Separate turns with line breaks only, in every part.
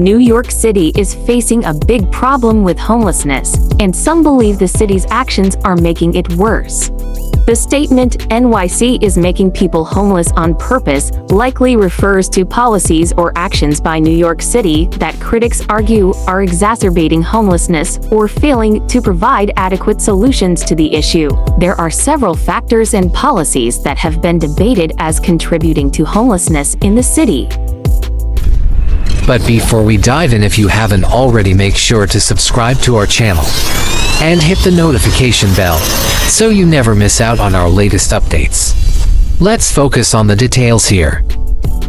New York City is facing a big problem with homelessness, and some believe the city's actions are making it worse. The statement, "NYC is making people homeless on purpose," likely refers to policies or actions by New York City that critics argue are exacerbating homelessness or failing to provide adequate solutions to the issue. There are several factors and policies that have been debated as contributing to homelessness in the city.
But before we dive in, if you haven't already, make sure to subscribe to our channel and hit the notification bell so you never miss out on our latest updates. Let's focus on the details here.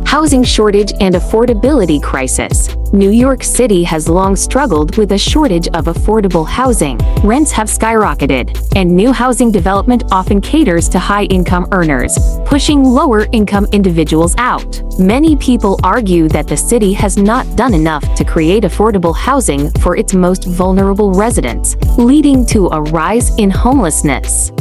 Housing shortage and affordability crisis. New York City has long struggled with a shortage of affordable housing. Rents have skyrocketed, and new housing development often caters to high-income earners, pushing lower-income individuals out. Many people argue that the city has not done enough to create affordable housing for its most vulnerable residents, leading to a rise in homelessness.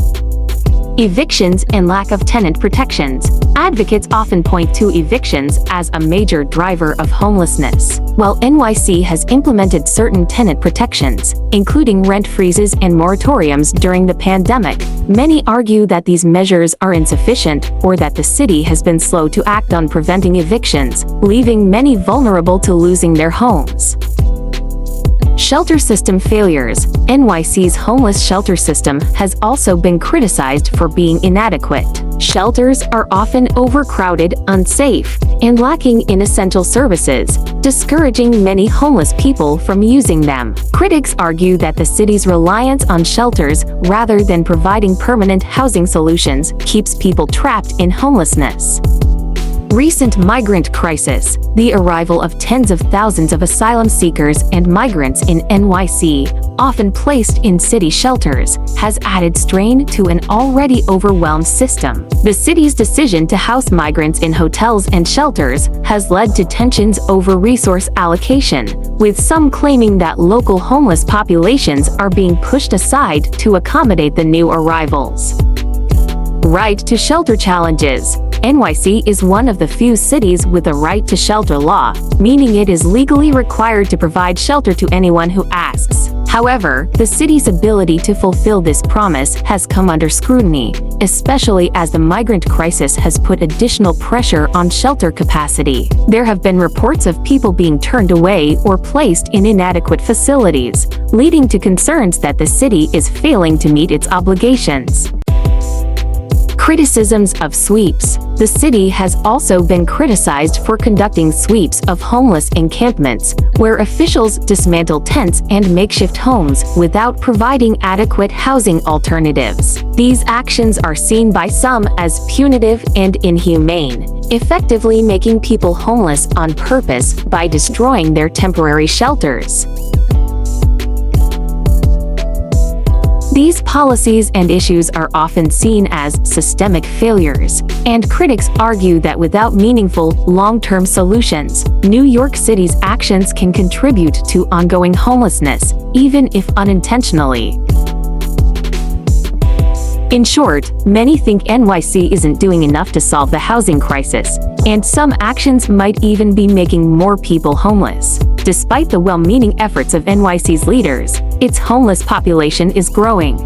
Evictions and lack of tenant protections. Advocates often point to evictions as a major driver of homelessness. While NYC has implemented certain tenant protections, including rent freezes and moratoriums during the pandemic, many argue that these measures are insufficient or that the city has been slow to act on preventing evictions, leaving many vulnerable to losing their homes. Shelter system failures. NYC's homeless shelter system has also been criticized for being inadequate. Shelters are often overcrowded, unsafe, and lacking in essential services, discouraging many homeless people from using them. Critics argue that the city's reliance on shelters rather than providing permanent housing solutions keeps people trapped in homelessness. Recent migrant crisis. The arrival of tens of thousands of asylum seekers and migrants in NYC, often placed in city shelters, has added strain to an already overwhelmed system. The city's decision to house migrants in hotels and shelters has led to tensions over resource allocation, with some claiming that local homeless populations are being pushed aside to accommodate the new arrivals. Right to shelter challenges. NYC is one of the few cities with a right to shelter law, meaning it is legally required to provide shelter to anyone who asks. However, the city's ability to fulfill this promise has come under scrutiny, especially as the migrant crisis has put additional pressure on shelter capacity. There have been reports of people being turned away or placed in inadequate facilities, leading to concerns that the city is failing to meet its obligations. Criticisms of sweeps. The city has also been criticized for conducting sweeps of homeless encampments, where officials dismantle tents and makeshift homes without providing adequate housing alternatives. These actions are seen by some as punitive and inhumane, effectively making people homeless on purpose by destroying their temporary shelters. These policies and issues are often seen as systemic failures, and critics argue that without meaningful, long-term solutions, New York City's actions can contribute to ongoing homelessness, even if unintentionally. In short, many think NYC isn't doing enough to solve the housing crisis, and some actions might even be making more people homeless. Despite the well-meaning efforts of NYC's leaders, its homeless population is growing.